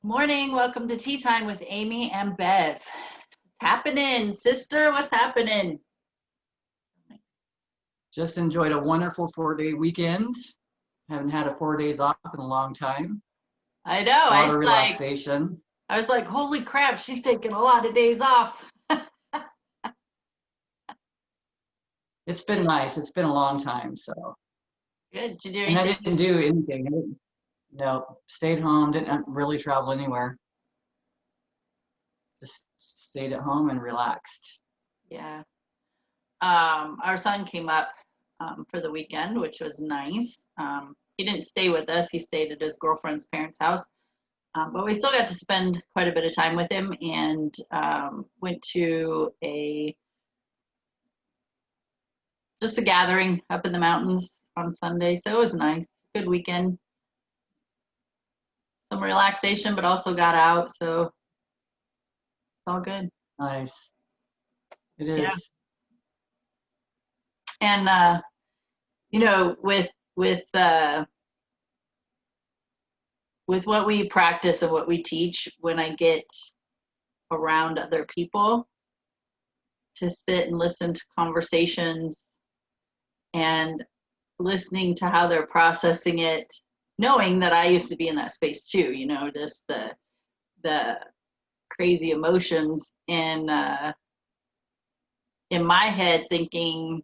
Morning, welcome to Tea Time with Amie and Bev. What's happening, sister? What's happening? Just enjoyed a wonderful 4-day weekend. Haven't had a 4 days off in a long time. I know. A lot of relaxation. I was like, holy crap, she's taking a lot of days off. It's been nice. It's been a long time. So, Good. Did you do and I anything? didn't do anything. No, stayed home. Didn't really travel anywhere. Just stayed at home and relaxed. Yeah. Our son came up for the weekend, which was nice. He didn't stay with us. He stayed at his girlfriend's parents' house. But we still got to spend quite a bit of time with him and went to just a gathering up in the mountains on Sunday. So it was nice. Good weekend. Some relaxation, but also got out. So it's all good. Nice. It is. Yeah. And with what we practice and what we teach, when I get around other people to sit and listen to conversations and listening to how they're processing it, knowing that I used to be in that space too, just the crazy emotions and in my head thinking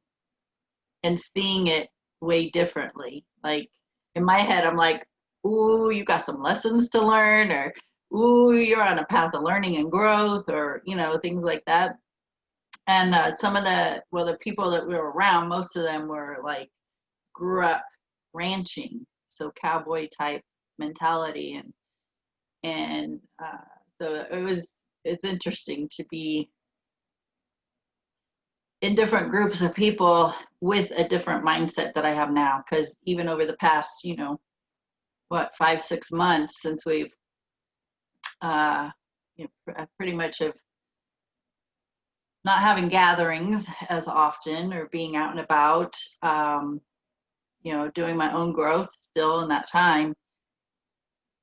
and seeing it way differently. Like in my head, I'm like, ooh, you got some lessons to learn, or ooh, you're on a path of learning and growth, or things like that. And some of the people that we were around, most of them were like grew up ranching, so cowboy type mentality, and so it's interesting to be in different groups of people with a different mindset that I have now. Because even over the past, 5-6 months since we've, pretty much have not having gatherings as often or being out and about, doing my own growth still in that time,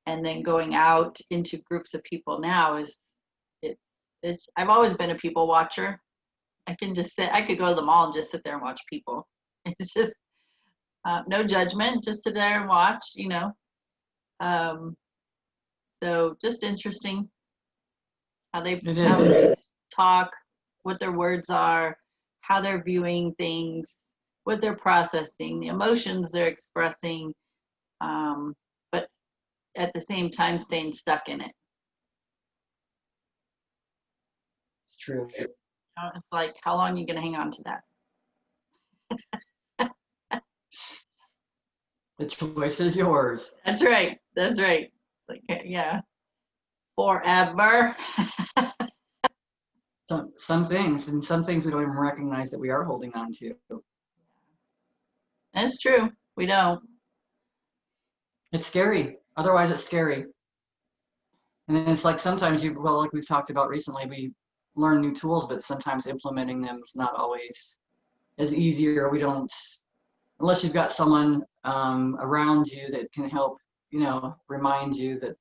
and then going out into groups of people now it's I've always been a people watcher. I could go to the mall and just sit there and watch people. It's just no judgment, just sit there and watch, so just interesting how they talk, what their words are, how they're viewing things, what they're processing, the emotions they're expressing, but at the same time staying stuck in it. It's true. It's like, how long are you going to hang on to that? The choice is yours. That's right. That's right. Like, yeah, forever. Some things we don't even recognize that we are holding on to. That's true. We don't. It's scary. Otherwise, it's scary. And then it's like sometimes like we've talked about recently, we learn new tools, but sometimes implementing them is not always as easy, or we don't, unless you've got someone around you that can help, remind you that,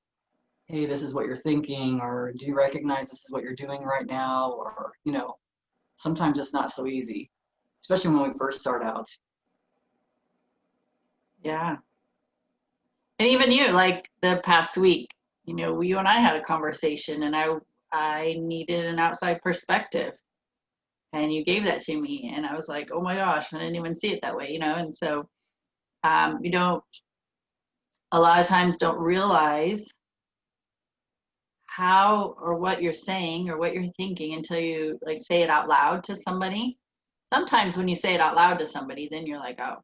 hey, this is what you're thinking, or do you recognize this is what you're doing right now? Or, sometimes it's not so easy, especially when we first start out. Yeah. And even you, like the past week, you and I had a conversation, and I needed an outside perspective, and you gave that to me, and I was like, oh my gosh, I didn't even see it that way, and so you don't a lot of times don't realize how or what you're saying or what you're thinking until you like say it out loud to somebody. Sometimes when you say it out loud to somebody, then you're like, oh.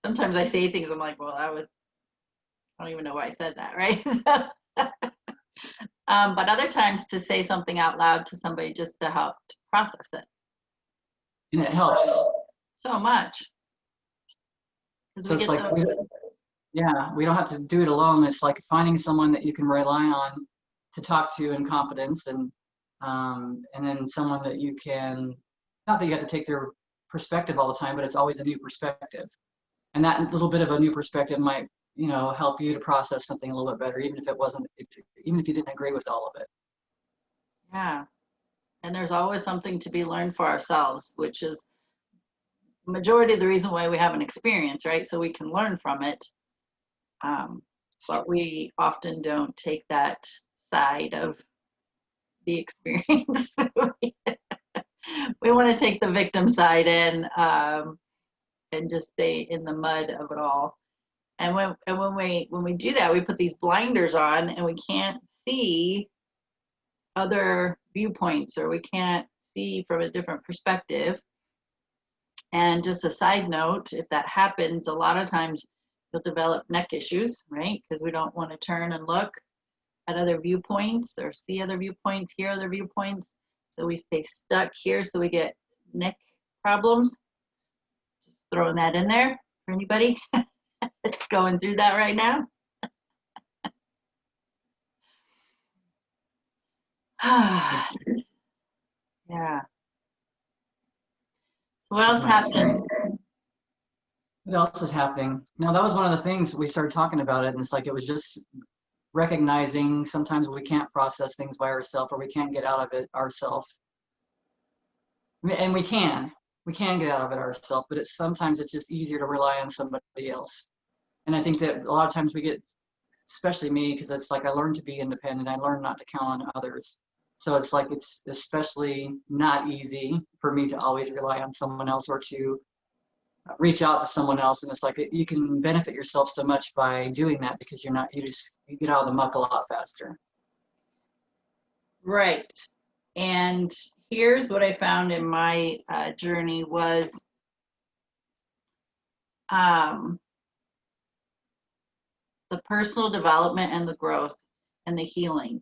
Sometimes I say things, I'm like, well, I don't even know why I said that, right? But other times to say something out loud to somebody just to help to process it. And it helps so much. So it's like, we don't have to do it alone. It's like finding someone that you can rely on to talk to in confidence, and then someone that you can, not that you have to take their perspective all the time, but it's always a new perspective. And that little bit of a new perspective might help you to process something a little bit better, even if it wasn't, even if you didn't agree with all of it. Yeah. And there's always something to be learned for ourselves, which is majority of the reason why we have an experience, right? So we can learn from it. But we often don't take that side of the experience. We want to take the victim side and just stay in the mud of it all. And when we do that, we put these blinders on and we can't see other viewpoints, or we can't see from a different perspective. And just a side note, if that happens, a lot of times you'll develop neck issues, right? Because we don't want to turn and look at other viewpoints or see other viewpoints, hear other viewpoints. So we stay stuck here, so we get neck problems. Just throwing that in there for anybody going through that right now. Yeah. So what else happened? What else is happening? No, that was one of the things we started talking about it, and it's like it was just recognizing sometimes we can't process things by ourselves, or we can't get out of it ourselves. And we can get out of it ourselves, but sometimes it's just easier to rely on somebody else. And I think that a lot of times we get, especially me, because it's like I learned to be independent. I learned not to count on others. So it's like it's especially not easy for me to always rely on someone else or to reach out to someone else. And it's like you can benefit yourself so much by doing that, because you get out of the muck a lot faster. Right. And here's what I found in my journey was the personal development and the growth and the healing.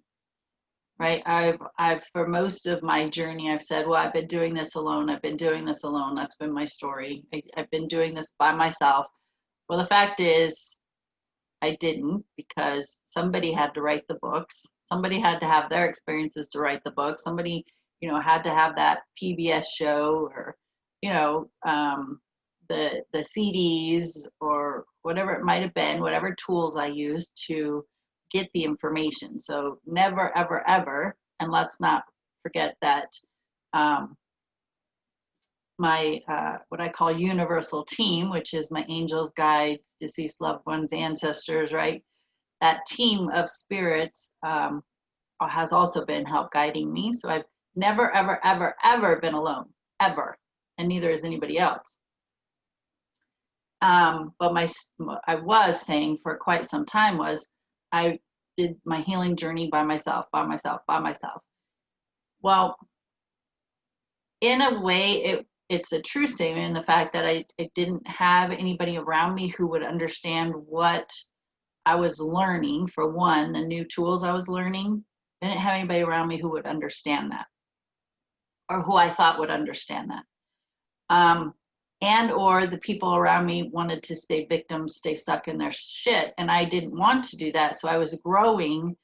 Right. I've for most of my journey, I've said, well, I've been doing this alone. I've been doing this alone. That's been my story. I've been doing this by myself. Well, the fact is, I didn't, because somebody had to write the books. Somebody had to have their experiences to write the book. Somebody, had to have that PBS show, or, the CDs, or whatever it might have been, whatever tools I used to get the information. So never, ever, ever, and let's not forget that my what I call universal team, which is my angels, guides, deceased loved ones, ancestors, right? That team of spirits has also been help guiding me. So I've never, ever, ever, ever been alone, ever, and neither is anybody else. But I was saying for quite some time was I did my healing journey by myself, by myself, by myself. Well, in a way, it's a true statement in the fact that I didn't have anybody around me who would understand what I was learning. For one, the new tools I was learning, I didn't have anybody around me who would understand that, or who I thought would understand that. And or the people around me wanted to stay victims, stay stuck in their shit, and I didn't want to do that. So I was growing.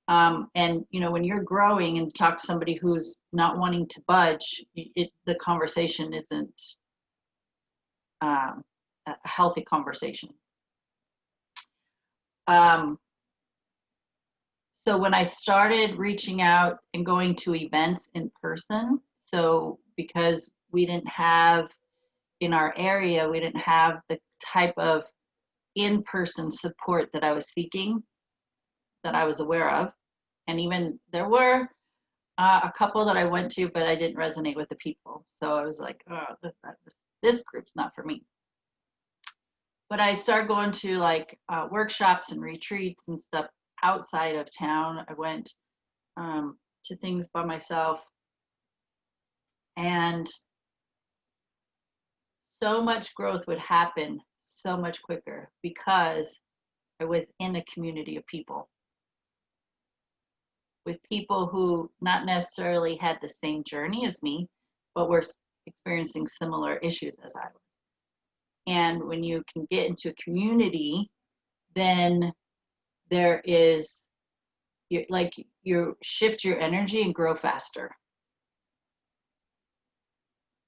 And when you're growing and talk to somebody who's not wanting to budge, the conversation isn't a healthy conversation. So when I started reaching out and going to events in person, so because we didn't have in our area, we didn't have the type of in-person support that I was seeking, that I was aware of. And even there were a couple that I went to, but I didn't resonate with the people. So I was like, oh, this group's not for me. But I started going to workshops and retreats and stuff outside of town. I went to things by myself. And so much growth would happen so much quicker because I was in a community of people, with people who not necessarily had the same journey as me, but were experiencing similar issues as I was. And when you can get into a community, then there is, you shift your energy and grow faster.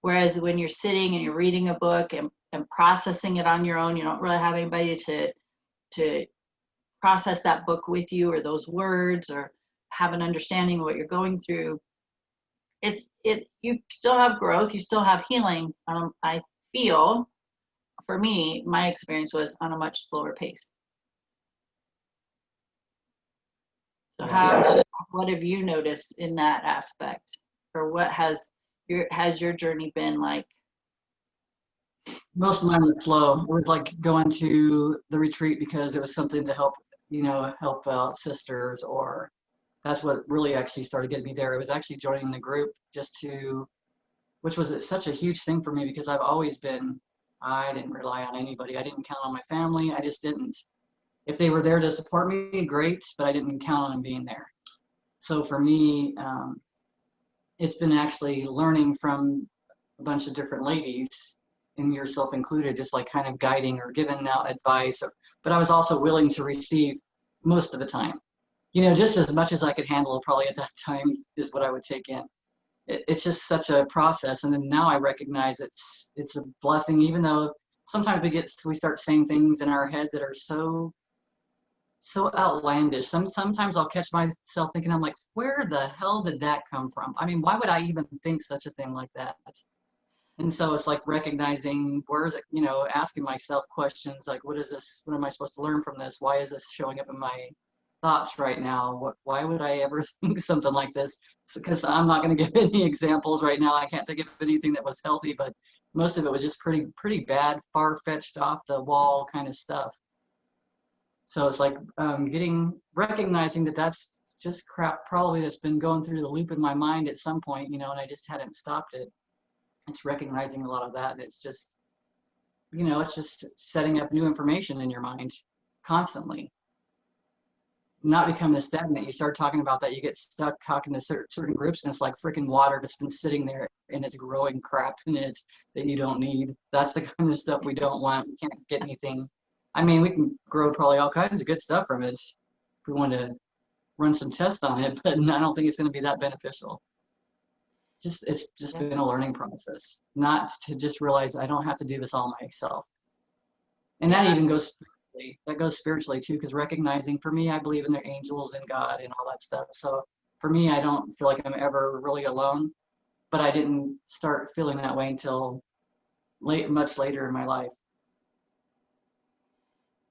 Whereas when you're sitting and you're reading a book and processing it on your own, you don't really have anybody to to process that book with you, or those words, or have an understanding of what you're going through, you still have growth, you still have healing. I feel, for me, my experience was on a much slower pace. So what have you noticed in that aspect, or what has your journey been like? Most of mine was slow. It was like going to the retreat because it was something to help, help out sisters, or that's what really actually started getting me there. It was actually joining the group which was such a huge thing for me, because I didn't rely on anybody. I didn't count on my family. I just didn't. If they were there to support me, great, but I didn't count on them being there. So for me, it's been actually learning from a bunch of different ladies, and yourself included, just like kind of guiding or giving out advice. But I was also willing to receive most of the time. Just as much as I could handle probably at that time is what I would take in. It's just such a process. And then now I recognize it's a blessing, even though sometimes we start saying things in our head that are so outlandish. Sometimes I'll catch myself thinking, I'm like, where the hell did that come from? I mean, why would I even think such a thing like that? And so it's like recognizing, where is it, asking myself questions like, what is this? What am I supposed to learn from this? Why is this showing up in my thoughts right now? Why would I ever think something like this? Because I'm not going to give any examples right now. I can't think of anything that was healthy, but most of it was just pretty bad, far-fetched, off the wall kind of stuff. So it's like recognizing that that's just crap probably that's been going through the loop in my mind at some point, and I just hadn't stopped it. It's recognizing a lot of that. And it's just, it's just setting up new information in your mind constantly. Not becoming a stagnant. You start talking about that, you get stuck talking to certain groups, and it's like freaking water that's been sitting there and it's growing crap in it that you don't need. That's the kind of stuff we don't want. We can't get anything. I mean, we can grow probably all kinds of good stuff from it if we want to run some tests on it, but I don't think it's going to be that beneficial. It's just been a learning process, not to just realize I don't have to do this all myself. And that even goes spiritually. That goes spiritually too, because recognizing, for me, I believe in their angels and God and all that stuff. So for me, I don't feel like I'm ever really alone, but I didn't start feeling that way until much later in my life.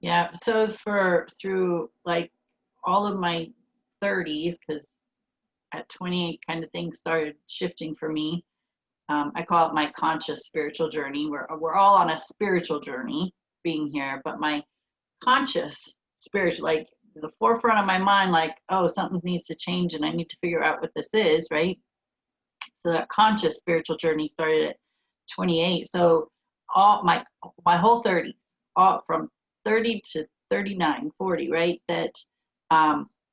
Yeah, so through like all of my 30s, because at 28 kind of things started shifting for me. I call it my conscious spiritual journey. We're all on a spiritual journey being here, but my conscious spiritual, like the forefront of my mind, like, oh, something needs to change and I need to figure out what this is, right? So that conscious spiritual journey started at 28. So all my whole 30s, all from 30 to 39, 40, right? That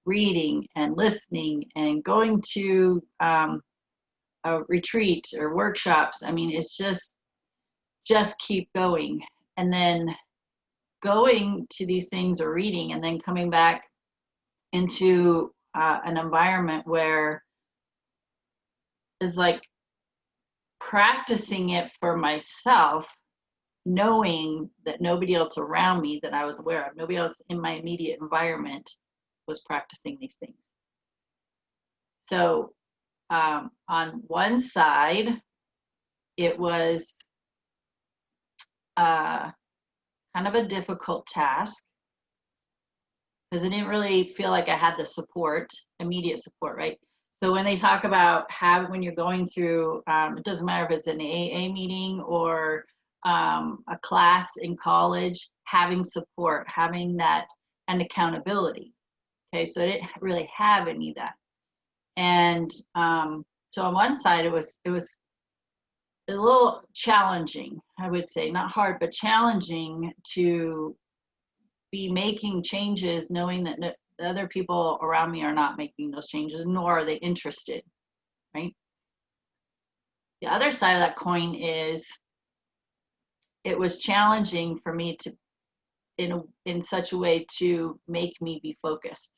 reading and listening and going to a retreat or workshops. I mean, it's just keep going. And then going to these things or reading and then coming back into an environment where is like practicing it for myself, knowing that nobody else around me that I was aware of, nobody else in my immediate environment was practicing these things. So on one side, it was kind of a difficult task because I didn't really feel like I had the support, immediate support, right? So when they talk about when you're going through, it doesn't matter if it's an AA meeting or a class in college, having support, having that, and accountability. Okay, so I didn't really have any of that. And so on one side, it was a little challenging, I would say, not hard, but challenging to be making changes, knowing that the other people around me are not making those changes, nor are they interested, right? The other side of that coin is it was challenging for me to, in such a way to make me be focused.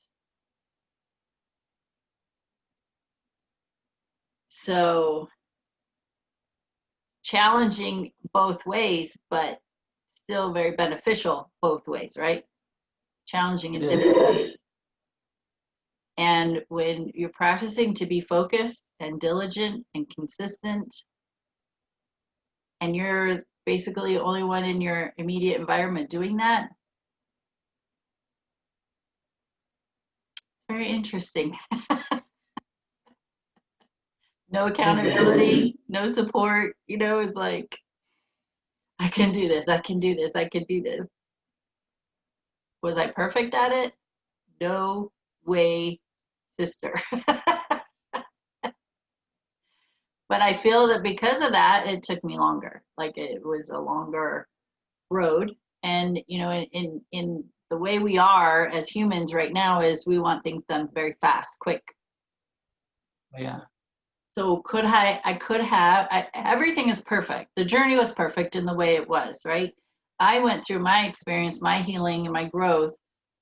So challenging both ways, but still very beneficial both ways, right? challenging in It different is. ways. And when you're practicing to be focused and diligent and consistent, and you're basically the only one in your immediate environment doing that, it's very interesting. No accountability, no support, it's like, I can do this, I can do this, I can do this. Was I perfect at it? No way, sister. But I feel that because of that, it took me longer. Like it was a longer road. And in the way we are as humans right now is we want things done very fast, quick. Yeah. So everything is perfect. The journey was perfect in the way it was, right? I went through my experience, my healing and my growth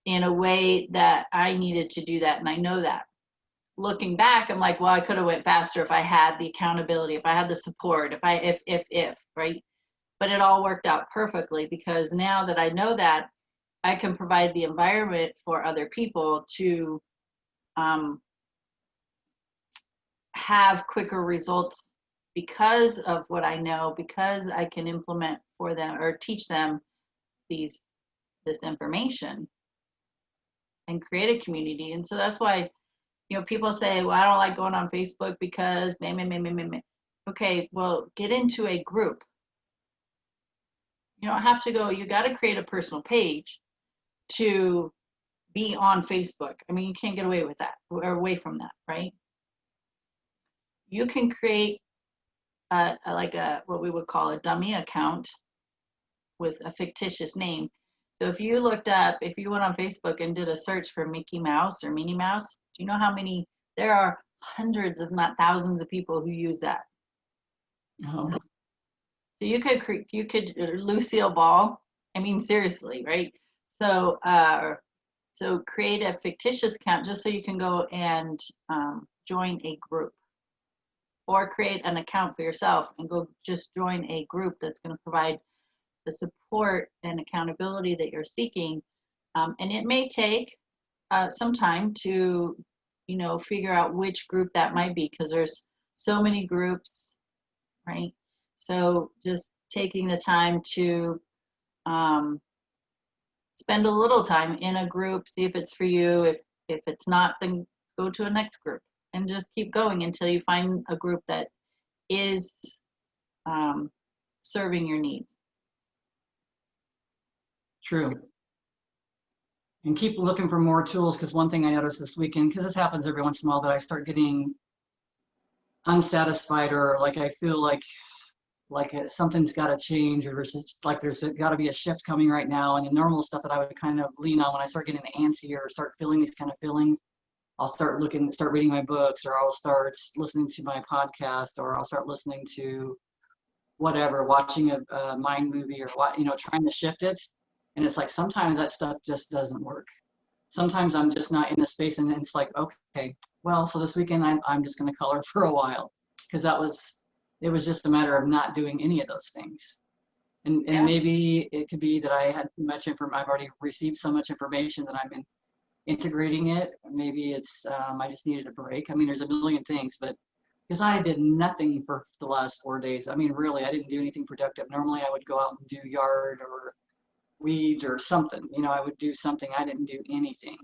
in a way that I needed to do that. And I know that. Looking back, I'm like, well, I could have went faster if I had the accountability, if I had the support, if, right? But it all worked out perfectly because now that I know that, I can provide the environment for other people to have quicker results because of what I know, because I can implement for them or teach them this information and create a community. And so that's why, people say, well, I don't like going on Facebook because okay, well, get into a group. You don't have to go, you got to create a personal page to be on Facebook. I mean, you can't get away with that or away from that, right? You can create what we would call a dummy account with a fictitious name. So if you went on Facebook and did a search for Mickey Mouse or Minnie Mouse, do you know how many? There are hundreds, if not thousands, of people who use that. Oh. So you could Lucille Ball. I mean, seriously, right? So so create a fictitious account just so you can go and join a group, or create an account for yourself and go just join a group that's going to provide the support and accountability that you're seeking. And it may take some time to, figure out which group that might be because there's so many groups, right? So just taking the time to spend a little time in a group, see if it's for you. If it's not, then go to a next group and just keep going until you find a group that is serving your needs. True. And keep looking for more tools, because one thing I noticed this weekend, because this happens every once in a while, that I start getting unsatisfied, or like I feel like something's got to change, or there's got to be a shift coming right now. And the normal stuff that I would kind of lean on when I start getting antsy or start feeling these kind of feelings, I'll start reading my books, or I'll start listening to my podcast, or I'll start listening to whatever, watching a mind movie, or trying to shift it. And it's like sometimes that stuff just doesn't work. Sometimes I'm just not in the space, and it's like, okay, well, so this weekend I'm just going to color for a while, because it was just a matter of not doing any of those things. And Yeah. maybe it could be that I had I've already received so much information that I'm integrating it. Maybe it's I just needed a break. I mean, there's a million things, but because I did nothing for the last 4 days. I mean, really, I didn't do anything productive. Normally I would go out and do yard or weeds or something. I would do something. I didn't do anything.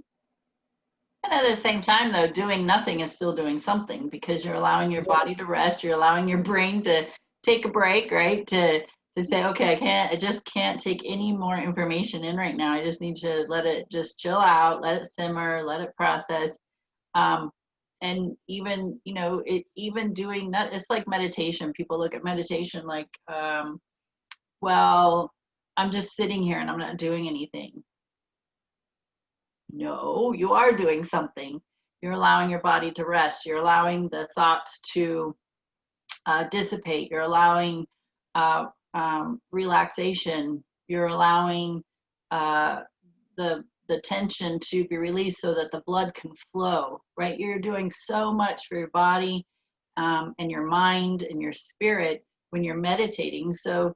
And at the same time, though, doing nothing is still doing something because you're allowing your body to rest. You're allowing your brain to take a break, right? To say, okay, I just can't take any more information in right now. I just need to let it just chill out, let it simmer, let it process. And even, even doing that, it's like meditation. People look at meditation like, well, I'm just sitting here and I'm not doing anything. No, you are doing something. You're allowing your body to rest. You're allowing the thoughts to dissipate. You're allowing relaxation. You're allowing the tension to be released so that the blood can flow, right? You're doing so much for your body and your mind and your spirit when you're meditating. So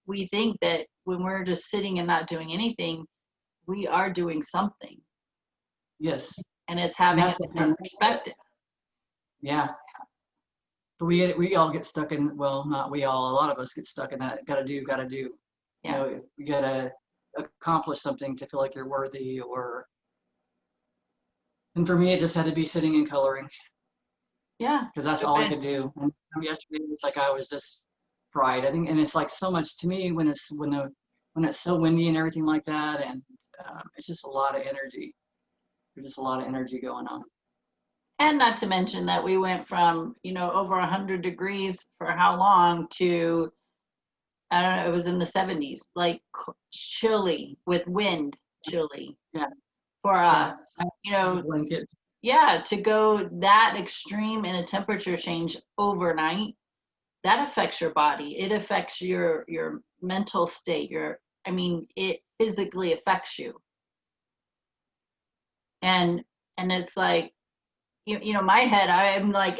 we think that when we're just sitting and not doing anything, we are doing something, Yes. and it's And having a that's the thing. different perspective. Yeah. But we all get stuck in, well, not we all, a lot of us get stuck in that gotta do, gotta do. You Yeah. know, you gotta accomplish something to feel like you're worthy, or, and for me, it just had to be sitting and coloring, Yeah. because that's all I could do. And yesterday, it's like I was just fried. I think, and it's like so much to me when it's so windy and everything like that, and it's just a lot of energy. There's just a lot of energy going on. And not to mention that we went from, over 100 degrees for how long to, I don't know, it was in the 70s, like chilly with wind, chilly Yeah, for yeah. us. I have a blanket. Yeah, to go that extreme in a temperature change overnight, that affects your body. It affects your mental state. It physically affects you. And it's like, my head, I'm like,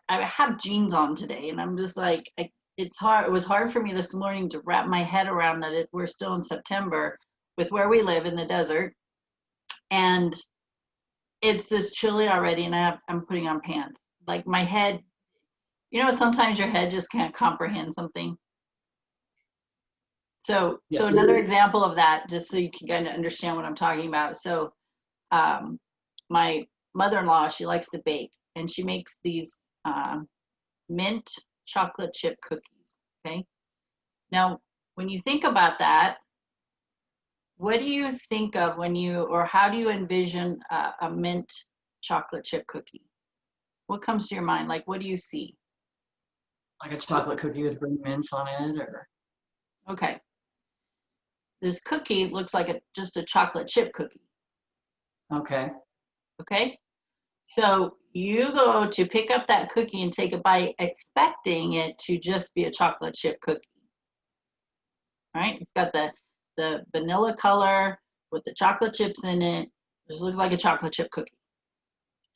I have jeans on today, and I'm just like, it's hard. It was hard for me this morning to wrap my head around that we're still in September with where we live in the desert, and it's this chilly already, and I'm putting on pants. Like my head, sometimes your head just can't comprehend something. So Yes. another example of that, just so you can kind of understand what I'm talking about. So um, my mother-in-law, she likes to bake, and she makes these mint chocolate chip cookies. Okay. Now, when you think about that, what do you think of or how do you envision a mint chocolate chip cookie? What comes to your mind? Like, what do you see? Like a chocolate cookie with green mints on it, or Okay. This cookie looks like just a chocolate chip cookie. okay. Okay. So you go to pick up that cookie and take a bite, expecting it to just be a chocolate chip cookie. Right? It's got the vanilla color with the chocolate chips in it. Just looks like a chocolate chip cookie.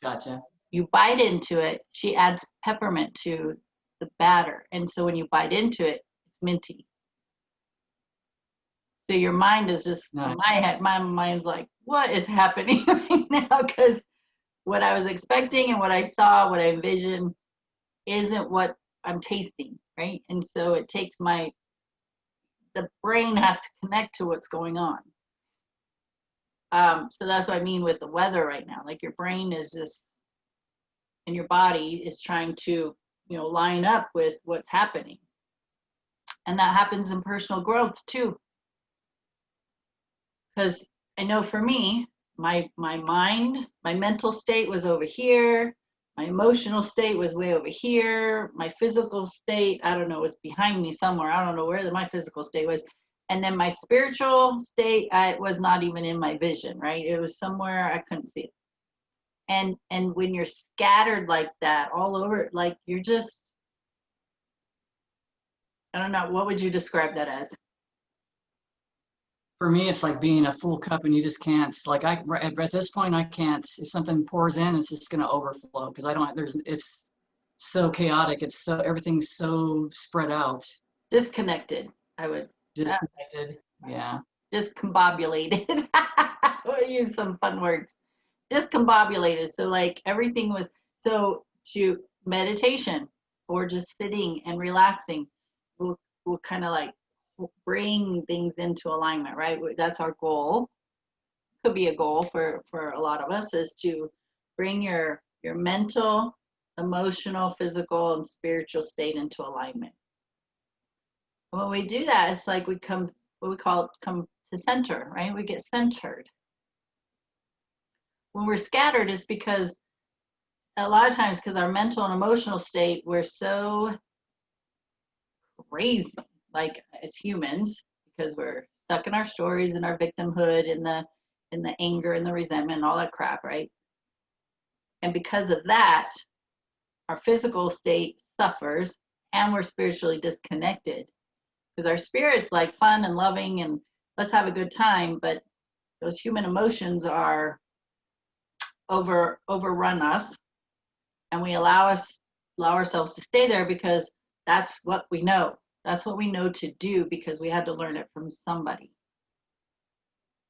Gotcha. You bite into it, she adds peppermint to the batter. And so when you bite into it, it's minty. So your mind is just, No. my mind's like, what is happening right now? Because what I was expecting and what I saw, what I envisioned, isn't what I'm tasting, right? And so it takes the brain has to connect to what's going on. So that's what I mean with the weather right now. Like your brain is just, and your body is trying to, line up with what's happening. And that happens in personal growth too. Because I know for me, my mind, my mental state was over here. My emotional state was way over here. My physical state, I don't know, was behind me somewhere. I don't know where my physical state was. And then my spiritual state, I was not even in my vision, right? It was somewhere I couldn't see it. And when you're scattered like that all over, like you're just, I don't know, what would you describe that as? For me, it's like being a full cup, and you just can't. Like at this point, I can't. If something pours in, it's just gonna overflow because I don't. It's so chaotic. It's so everything's so spread out, Disconnected, I would. disconnected. Yeah. Discombobulated. We'll use some fun words. Discombobulated. So like everything was, so to meditation or just sitting and relaxing will kind of like bring things into alignment, right? That's our goal. Could be a goal for a lot of us, is to bring your mental, emotional, physical, and spiritual state into alignment. And when we do that, it's like we come, what we call come to center, right? We get centered. When we're scattered, it's because a lot of times, because our mental and emotional state, we're so crazy, like as humans, because we're stuck in our stories and our victimhood, in the anger and the resentment and all that crap, right? And because of that, our physical state suffers, and we're spiritually disconnected, because our spirit's like fun and loving and let's have a good time, but those human emotions are overrun us, and we allow ourselves to stay there because that's what we know. That's what we know to do, because we had to learn it from somebody.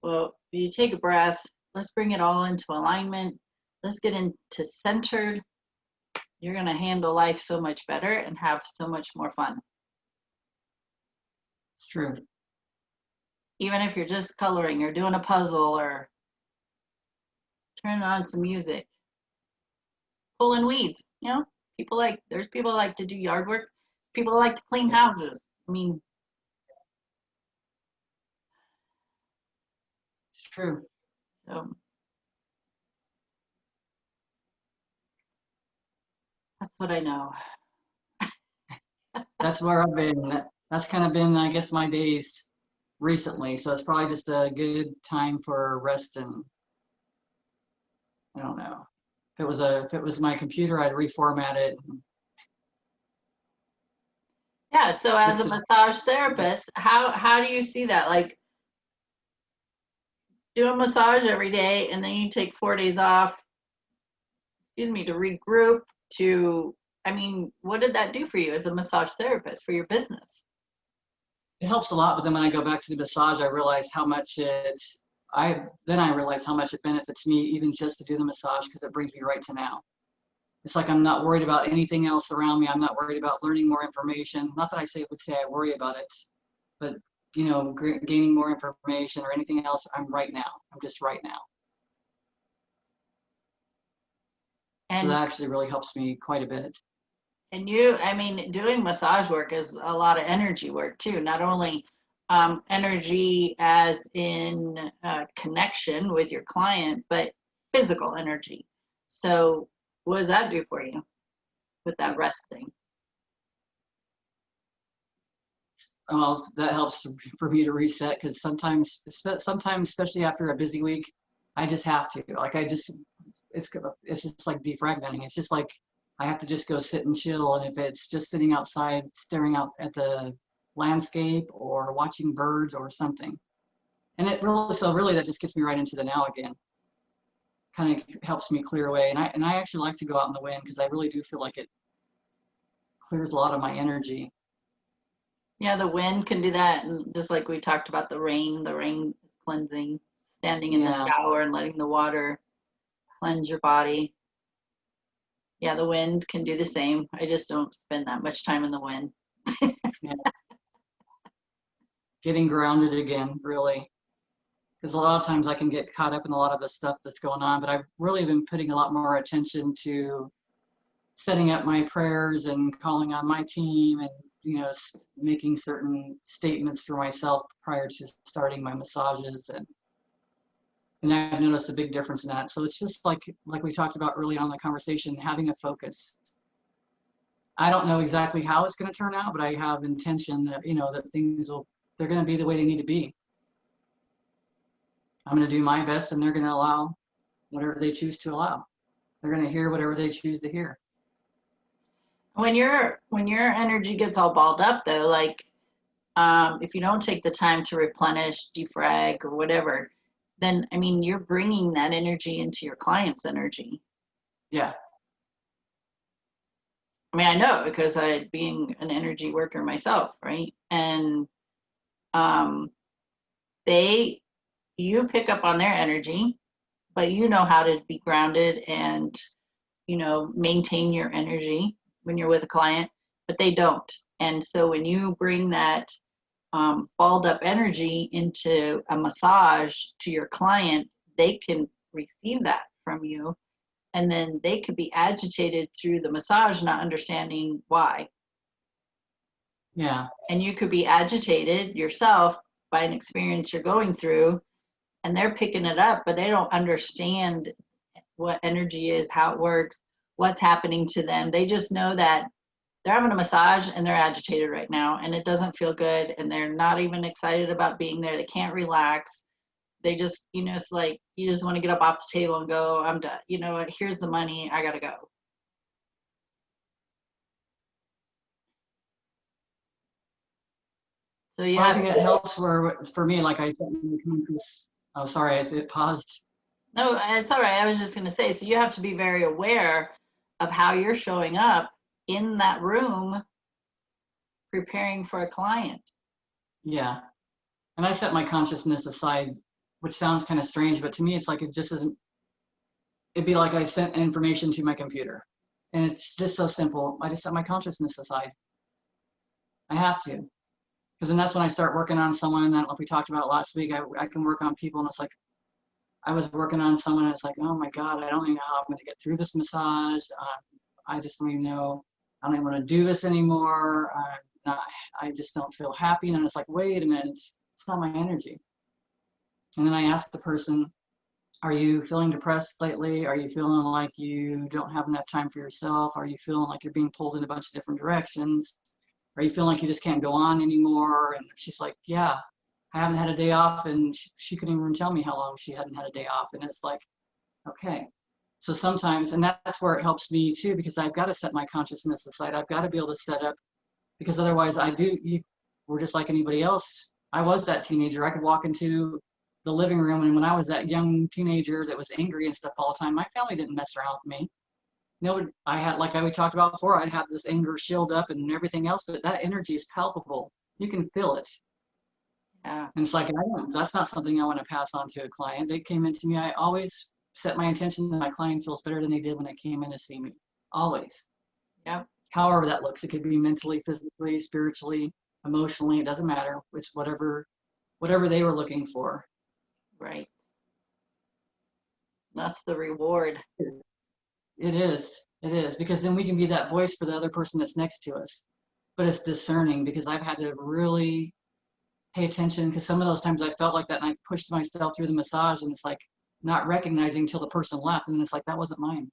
Well, you take a breath. Let's bring it all into alignment. Let's get into centered. You're going to handle life so much better and have so much more fun. It's true. Even if you're just coloring or doing a puzzle or turning on some music, pulling weeds, you know, there's people like to do yard work. People like to clean houses. I mean, It's true. so that's what I know. That's where I've been. That's kind of been, I guess, my days recently. So it's probably just a good time for rest, and I don't know. If it was my computer, I'd reformat it. Yeah, so as It's a just, massage therapist, how do you see that? Like, do a massage every day and then you take 4 days off, excuse me, to regroup, to, I mean, what did that do for you as a massage therapist for your business? it helps a lot, but then when I go back to the massage, I realize how much I realize how much it benefits me even just to do the massage, because it brings me right to now. It's like I'm not worried about anything else around me. I'm not worried about learning more information. Not that would say I worry about it, but gaining more information or anything else. I'm right now. I'm just right now. So And that actually really helps me quite a bit. I mean, doing massage work is a lot of energy work too. Not only energy as in connection with your client, but physical energy. So, what does that do for you with that resting? Well, that helps for me to reset, because sometimes, especially after a busy week, I just have to. Like it's just like defragmenting. It's just like I have to just go sit and chill. And if it's just sitting outside, staring out at the landscape or watching birds or something, and really that just gets me right into the now again. Kind of helps me clear away. And I actually like to go out in the wind, because I really do feel like it clears a lot of my energy. Yeah, the wind can do that. And just like we talked about the rain is cleansing, standing in the Yeah. shower and letting the water cleanse your body. Yeah, the wind can do the same. I just don't spend that much time in the wind. Yeah. Getting grounded again, really. Because a lot of times I can get caught up in a lot of the stuff that's going on, but I've really been putting a lot more attention to setting up my prayers and calling on my team, and making certain statements for myself prior to starting my massages, and I've noticed a big difference in that. So it's just like we talked about early on in the conversation, having a focus. I don't know exactly how it's going to turn out, but I have intention that that they're going to be the way they need to be. I'm going to do my best, and they're going to allow whatever they choose to allow. They're going to hear whatever they choose to hear. When your energy gets all balled up though, like if you don't take the time to replenish, defrag, or whatever, then I mean you're bringing that energy into your client's energy. Yeah. I mean, I know because I being an energy worker myself, right? And um, they you pick up on their energy, but you know how to be grounded and maintain your energy when you're with a client, but they don't. And so when you bring that balled up energy into a massage to your client, they can receive that from you. And then they could be agitated through the massage, not understanding why. Yeah. And you could be agitated yourself by an experience you're going through, and they're picking it up, but they don't understand what energy is, how it works, what's happening to them. They just know that they're having a massage and they're agitated right now and it doesn't feel good and they're not even excited about being there. They can't relax. They just, it's like you just want to get up off the table and go, I'm done. You know what? Here's the money. I got to go. So you Well, I have think to. it helps for me, like I said, oh, sorry, it paused. No, it's all right. I was just going to say, so you have to be very aware of how you're showing up in that room preparing for a client. Yeah. And I set my consciousness aside which sounds kind of strange, but to me, it's like it just isn't. It'd be like I sent information to my computer, and it's just so simple. I just set my consciousness aside. I have to, because then that's when I start working on someone. And I don't know if we talked about it last week. I can work on people, and it's like I was working on someone, and it's like, oh my God, I don't even know how I'm going to get through this massage. I just don't even know. I don't even want to do this anymore. Not, I just don't feel happy. And then it's like, wait a minute, it's not my energy. And then I ask the person, are you feeling depressed lately? Are you feeling like you don't have enough time for yourself? Are you feeling like you're being pulled in a bunch of different directions? Are you feeling like you just can't go on anymore? And she's like, yeah, I haven't had a day off. And she couldn't even tell me how long she hadn't had a day off. And it's like, okay. So sometimes, and that's where it helps me too, because I've got to set my consciousness aside. I've got to be able to set up, because otherwise we're just like anybody else. I was that teenager. I could walk into the living room, and when I was that young teenager that was angry and stuff all the time, my family didn't mess around with me. No, I had, like we talked about before, I'd have this anger shield up and everything else, but that energy is palpable. You can feel it. Yeah. And it's like, that's not something I want to pass on to a client. They came into me, I always set my intention that my client feels better than they did when they came in to see me. Always. Yeah. However that looks. It could be mentally, physically, spiritually, emotionally, it doesn't matter. It's whatever they were looking for. Right. That's the reward. It is, because then we can be that voice for the other person that's next to us. But it's discerning, because I've had to really pay attention, because some of those times I felt like that and I pushed myself through the massage, and it's like not recognizing until the person left, and it's like, that wasn't mine.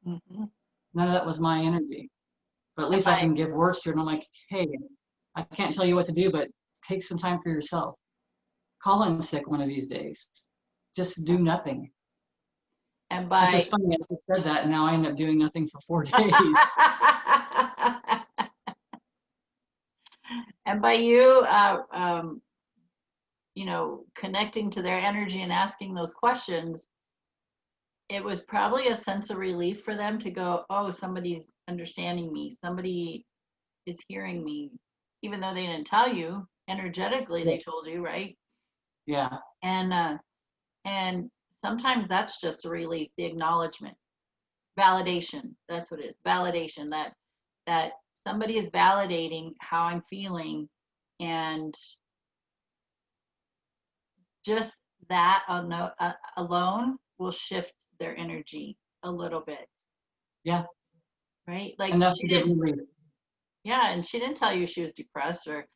Mm-hmm. None of that was my energy. But at least I can give words to it, and I'm like, hey, I can't tell you what to do, but take some time for yourself. Call in sick one of these days. Just do nothing. And It's just funny, I just said that, and now I end up doing nothing for 4 days. And by you, connecting to their energy and asking those questions, it was probably a sense of relief for them to go, oh, somebody's understanding me. Somebody is hearing me, even though they didn't tell you. Energetically, they told you, right? Yeah. And sometimes that's just a relief, the acknowledgement, validation. That's what it is, validation, that somebody is validating how I'm feeling, and just that alone will shift their energy a little bit. Yeah. Right? Like Enough she to get didn't. relief. Yeah, and she didn't tell you she was depressed, or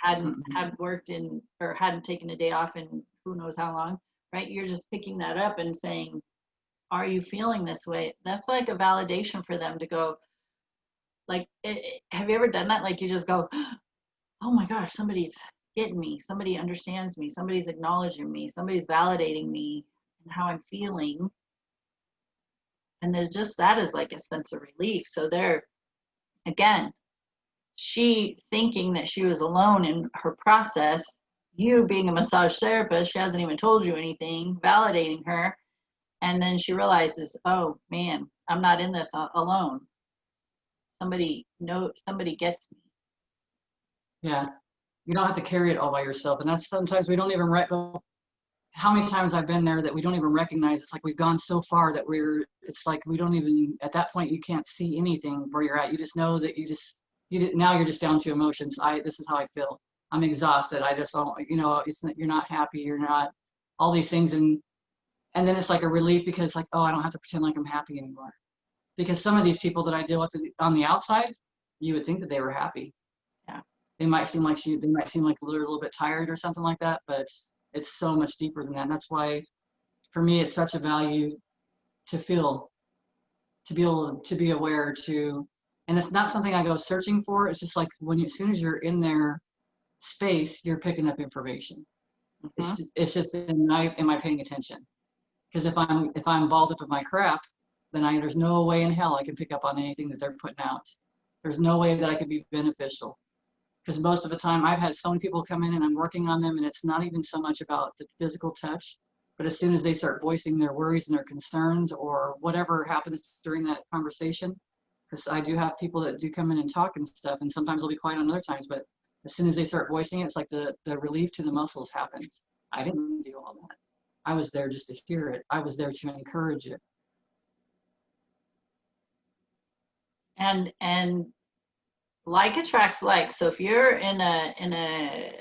hadn't worked in, or hadn't taken a day off in who knows how long, right? You're just picking that up and saying, are you feeling this way? That's like a validation for them to go, like, have you ever done that? Like you just go, oh my gosh, somebody's getting me, somebody understands me, somebody's acknowledging me, somebody's validating me and how I'm feeling. And there's just, that is like a sense of relief. So there, again, she thinking that she was alone in her process, you being a massage therapist, she hasn't even told you anything, validating her. And then she realizes, oh man, I'm not in this alone. Somebody gets me. Yeah. You don't have to carry it all by yourself. And that's sometimes we don't even how many times I've been there that we don't even recognize. It's like we've gone so far that it's like we don't even, at that point, you can't see anything where you're at. You just know that now you're just down to emotions. This is how I feel. I'm exhausted. I just don't, you're not happy. You're not, all these things. And then it's like a relief, because like, oh, I don't have to pretend like I'm happy anymore. Because some of these people that I deal with on the outside, you would think that they were happy. Yeah. They might seem like they're a little bit tired or something like that, but it's so much deeper than that. And that's why, for me, it's such a value to feel, to be able to be aware and it's not something I go searching for. It's just like as soon as you're in their space, you're picking up information. Mm-hmm. It's just, am I paying attention? Because if I'm balled up in my crap, then there's no way in hell I can pick up on anything that they're putting out. There's no way that I could be beneficial. Because most of the time I've had so many people come in and I'm working on them, and it's not even so much about the physical touch, but as soon as they start voicing their worries and their concerns or whatever happens during that conversation, because I do have people that do come in and talk and stuff, and sometimes they'll be quiet on other times, but as soon as they start voicing it, it's like the relief to the muscles happens. I didn't do all that. I was there just to hear it. I was there to encourage it. And like attracts like. So if you're in a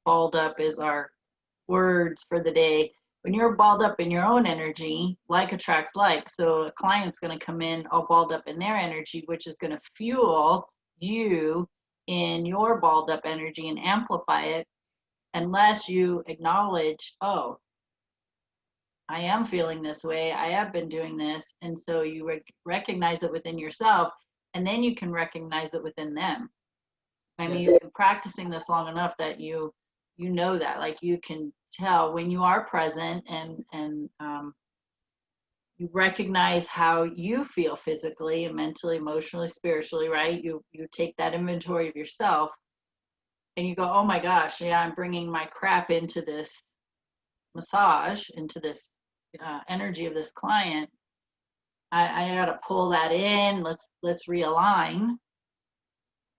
balled up is our words for the day. When you're balled up in your own energy, like attracts like. So a client's going to come in all balled up in their energy, which is going to fuel you in your balled up energy and amplify it, unless you acknowledge, oh, I am feeling this way. I have been doing this. And so you recognize it within yourself, and then you can recognize it within them. I mean, you've been practicing this long enough that you know that, like, you can tell when you are present, and you recognize how you feel physically and mentally, emotionally, spiritually, right? You take that inventory of yourself, and you go, oh my gosh, yeah, I'm bringing my crap into this massage, into this energy of this client. I got to pull that in. Let's realign.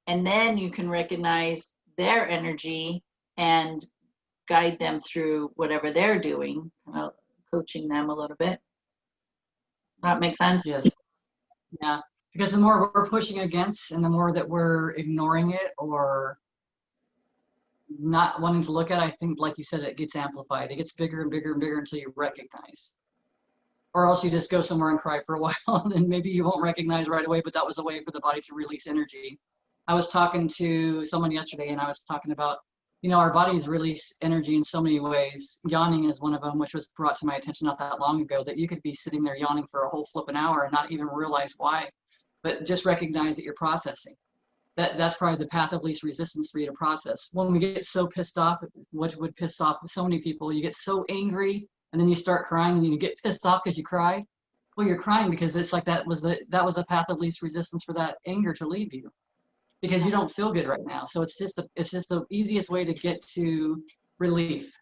And then you can recognize their energy and guide them through whatever they're doing, coaching them a little bit. That makes sense? Yes. Yeah. Because the more we're pushing against and the more that we're ignoring it or not wanting to look at it, I think, like you said, it gets amplified. It gets bigger and bigger and bigger until you recognize. Or else you just go somewhere and cry for a while, and then maybe you won't recognize right away, but that was a way for the body to release energy. I was talking to someone yesterday, and I was talking about, our bodies release energy in so many ways. Yawning is one of them, which was brought to my attention not that long ago, that you could be sitting there yawning for a whole flipping hour and not even realize why, but just recognize that you're processing. That's probably the path of least resistance for you to process. When we get so pissed off, which would piss off so many people, you get so angry, and then you start crying, and you get pissed off because you cried. Well, you're crying because it's like that was the path of least resistance for that anger to leave you, because you don't feel good right now. So it's just the easiest way to get to relief.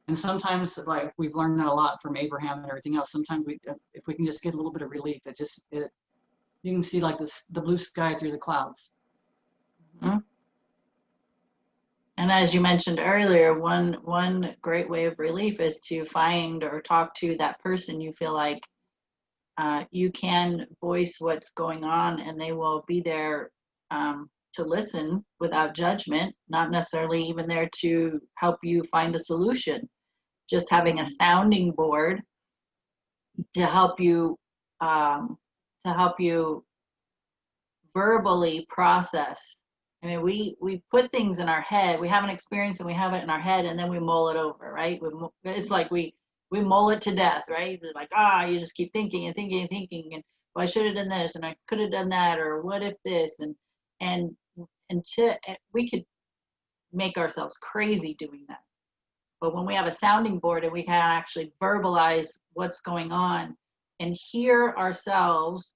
And sometimes, like, we've learned that a lot from Abraham and everything else. Sometimes if we can just get a little bit of relief, you can see like the blue sky through the clouds. Mm-hmm. And as you mentioned earlier, one great way of relief is to find or talk to that person you feel like you can voice what's going on, and they will be there to listen without judgment, not necessarily even there to help you find a solution. Just having a sounding board to help you verbally process. I mean, we put things in our head. We have an experience and we have it in our head, and then we mull it over, right? It's like we mull it to death, right? It's like, you just keep thinking and thinking and thinking, and well, I should have done this, and I could have done that, or what if this, and until we could make ourselves crazy doing that. But when we have a sounding board and we can actually verbalize what's going on and hear ourselves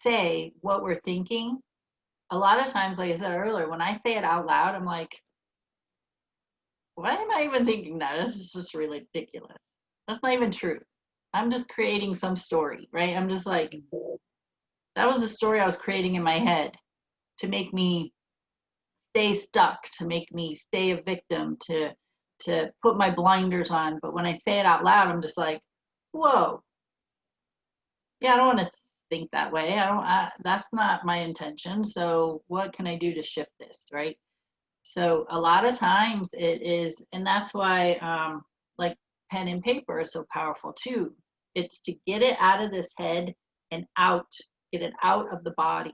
say what we're thinking, a lot of times, like I said earlier, when I say it out loud, I'm like, why am I even thinking that? This is just really ridiculous. That's not even truth. I'm just creating some story, right? I'm just like, that was the story I was creating in my head to make me stay stuck, to make me stay a victim, to put my blinders on. But when I say it out loud, I'm just like, whoa. Yeah, I don't want to think that way. That's not my intention. So what can I do to shift this, right? So a lot of times it is, and that's why like pen and paper is so powerful too. It's to get it out of this head and out, get it out of the body.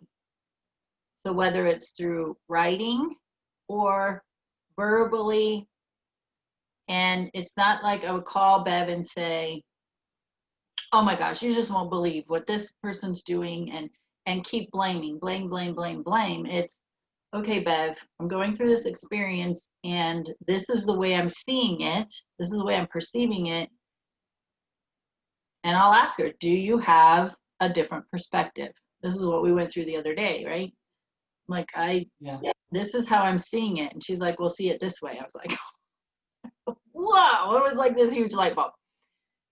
So whether it's through writing or verbally, and it's not like I would call Bev and say, oh my gosh, you just won't believe what this person's doing, and keep blaming, blame. It's, okay, Bev, I'm going through this experience, and this is the way I'm seeing it. This is the way I'm perceiving it. And I'll ask her, do you have a different perspective? This is what we went through the other day, right? Like, this is how I'm seeing it. And she's like, we'll see it this way. I was like, whoa, it was like this huge light bulb.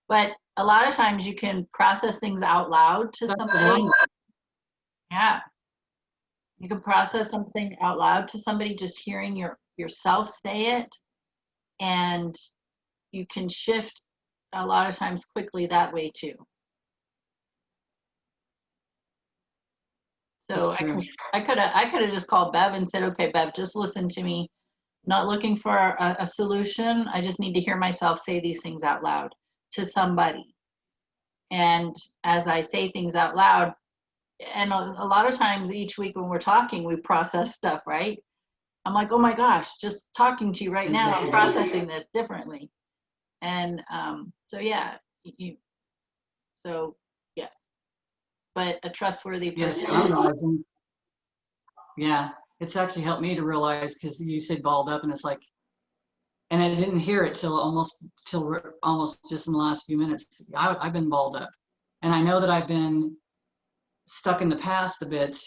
But a lot of times you can process things out loud to somebody. Yeah. You can process something out loud to somebody, just hearing yourself say it, and you can shift a lot of times quickly that way too. So That's true. I could have just called Bev and said, okay, Bev, just listen to me. Not looking for a solution. I just need to hear myself say these things out loud to somebody. And as I say things out loud, and a lot of times each week when we're talking, we process stuff, right? I'm like, oh my gosh, just talking to you right now, I'm processing this differently. And so yeah, so yes, but a trustworthy Yes, person. I'm realizing. Yeah, it's actually helped me to realize, because you said balled up, and it's like, and I didn't hear it till almost just in the last few minutes. I've been balled up, and I know that I've been stuck in the past a bit.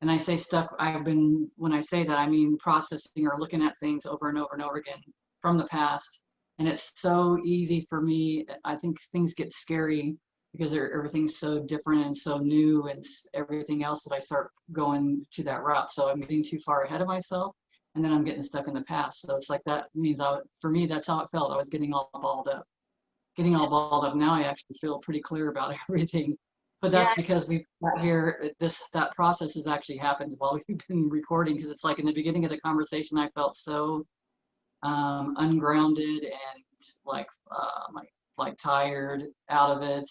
And I say stuck, when I say that, I mean processing or looking at things over and over and over again from the past. And it's so easy for me. I think things get scary because everything's so different and so new and everything else, that I start going to that route. So I'm getting too far ahead of myself, and then I'm getting stuck in the past. So it's like, that means for me, that's how it felt. I was getting all balled up. Now I actually feel pretty clear about everything. But Yeah, that's because we've got here, that process has actually happened while we've been recording, because it's like in the beginning of the conversation, I felt so ungrounded and like tired, out of it.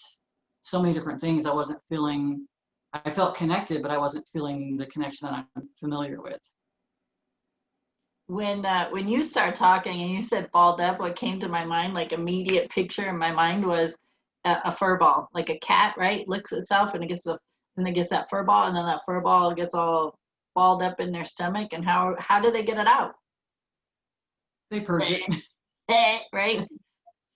So many different things. I wasn't feeling, I felt connected, but I wasn't feeling the connection that I'm familiar with. when you start talking and you said balled up, what came to my mind, like immediate picture in my mind, was a fur ball, like a cat, right? Licks itself and it gets that fur ball, and then that fur ball gets all balled up in their stomach. And how do they get it out? They purge it. Right?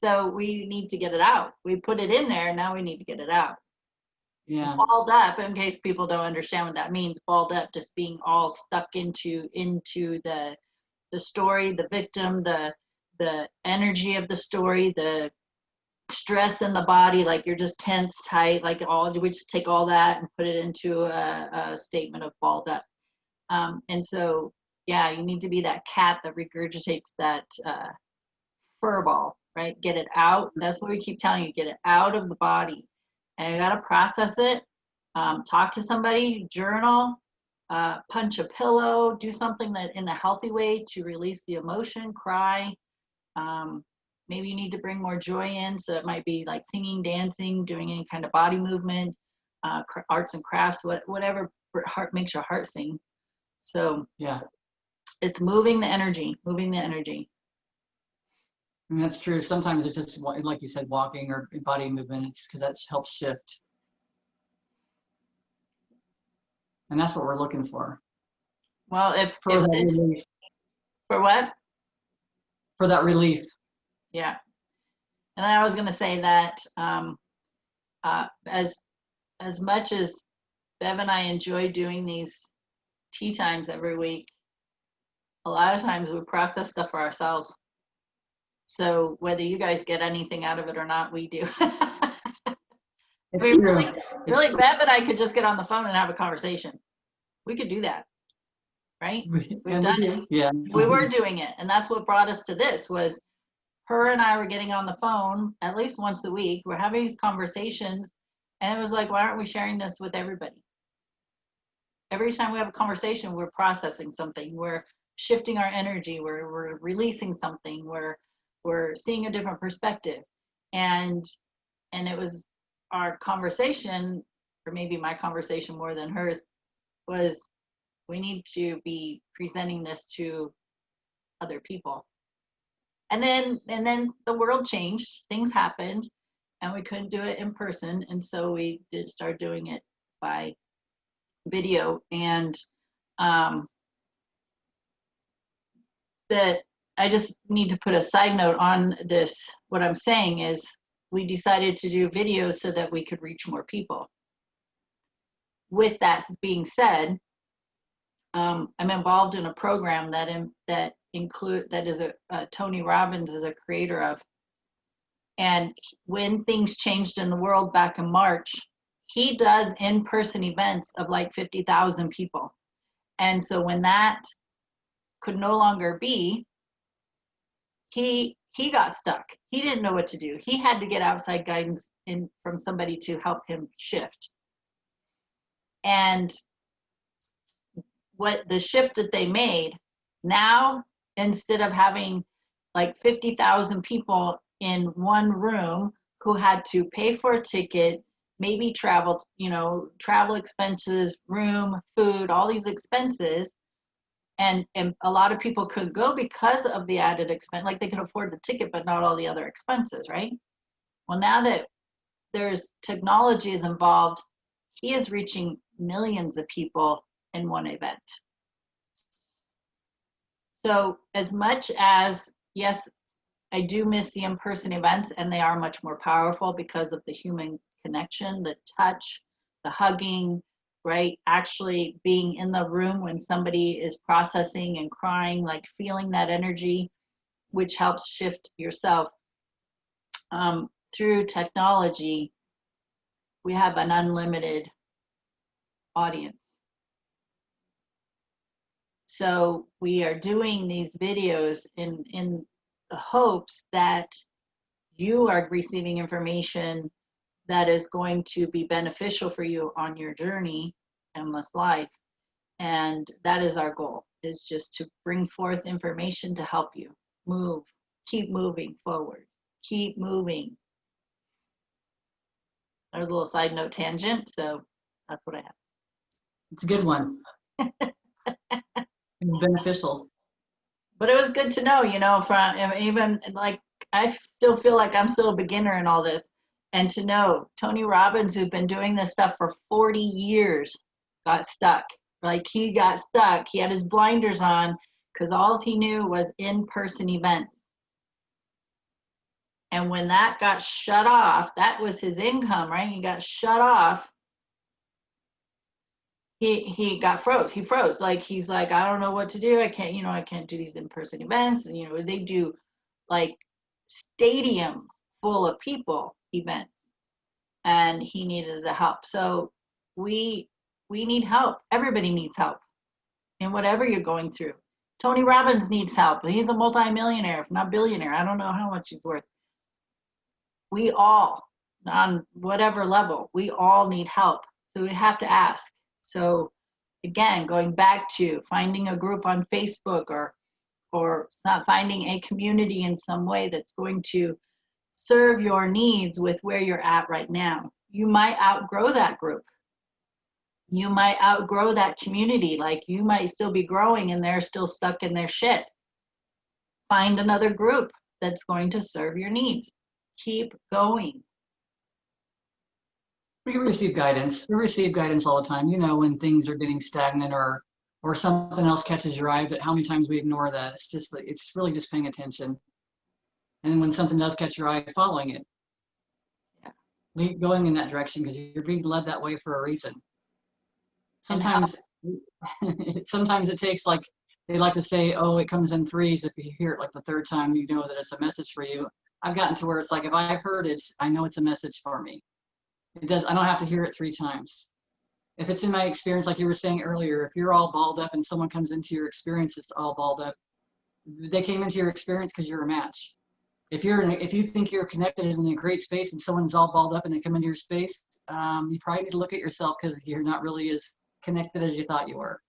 So we need to get it out. We put it in there, now we need to get it out. Yeah. Balled up, in case people don't understand what that means, balled up just being all stuck into the story, the victim, the energy of the story, the stress in the body, like you're just tense, tight, like we just take all that and put it into a statement of balled up. And so, yeah, you need to be that cat that regurgitates that fur ball, right? Get it out. That's what we keep telling you, get it out of the body. And you got to process it. Talk to somebody, journal, punch a pillow, do something that in a healthy way to release the emotion, cry. Maybe you need to bring more joy in. So it might be like singing, dancing, doing any kind of body movement, arts and crafts, whatever heart makes your heart sing. So Yeah. it's moving the energy, moving the energy. I mean, that's true. Sometimes it's just, like you said, walking or body movement. It's because that helps shift. And that's what we're looking for. Well, For if that this, relief. for what? For that relief. Yeah. And I was going to say that as much as Bev and I enjoy doing these tea times every week, a lot of times we process stuff for ourselves. So whether you guys get anything out of it or not, we do. It's We true. really, Bev and I could just get on the phone and have a conversation. We could do that, right? We've done it. Yeah. We were doing it, and that's what brought us to this. Was her and I were getting on the phone at least once a week. We're having these conversations, and it was like, why aren't we sharing this with everybody? Every time we have a conversation, we're processing something. We're shifting our energy. We're releasing something. We're seeing a different perspective, and it was our conversation, or maybe my conversation more than hers, was we need to be presenting this to other people. And then the world changed, things happened, and we couldn't do it in person, and so we did start doing it by video. And that I just need to put a side note on this. What I'm saying is we decided to do videos so that we could reach more people. With that being said, I'm involved in a program that is Tony Robbins is a creator of. And when things changed in the world back in March, he does in-person events of like 50,000 people. And so when that could no longer be, he got stuck. He didn't know what to do. He had to get outside guidance from somebody to help him shift. And what the shift that they made, now instead of having like 50,000 people in one room who had to pay for a ticket, maybe travel, travel expenses, room, food, all these expenses, and a lot of people could go because of the added expense, like they could afford the ticket but not all the other expenses, right? Well, now that there's technology is involved, he is reaching millions of people in one event. So as much as, yes, I do miss the in-person events, and they are much more powerful because of the human connection, the touch, the hugging, right? Actually being in the room when somebody is processing and crying, like feeling that energy, which helps shift yourself. Through technology, we have an unlimited audience. So we are doing these videos in the hopes that you are receiving information that is going to be beneficial for you on your journey, endless life. And that is our goal, is just to bring forth information to help you move, keep moving forward, keep moving. That was a little side note tangent, so that's what I have. It's a good one. It's beneficial. But it was good to know, from even like, I still feel like I'm still a beginner in all this. And to know Tony Robbins, who's been doing this stuff for 40 years, got stuck. Like he got stuck. He had his blinders on because all he knew was in-person events. And when that got shut off, that was his income, right? He got shut off. He got froze. He froze. Like he's like, I don't know what to do. I can't do these in-person events. And they do like stadium full of people events. And he needed the help. So we need help. Everybody needs help in whatever you're going through. Tony Robbins needs help. He's a multimillionaire, if not billionaire. I don't know how much he's worth. We all, on whatever level, we all need help. So we have to ask. So again, going back to finding a group on Facebook or not finding a community in some way that's going to serve your needs with where you're at right now. You might outgrow that group. You might outgrow that community. Like you might still be growing and they're still stuck in their shit. Find another group that's going to serve your needs. Keep going. We receive guidance. We receive guidance all the time. When things are getting stagnant or something else catches your eye, but how many times we ignore that? It's really just paying attention. And when something does catch your eye, following it. Yeah. Going in that direction because you're being led that way for a reason. Sometimes it takes, like they like to say, oh, it comes in threes. If you hear it like the third time, you know that it's a message for you. I've gotten to where it's like, if I've heard it, I know it's a message for me. I don't have to hear it 3 times. If it's in my experience, like you were saying earlier, if you're all balled up and someone comes into your experience that's all balled up, they came into your experience because you're a match. If you think you're connected in a great space and someone's all balled up and they come into your space, you probably need to look at yourself because you're not really as connected as you thought you were.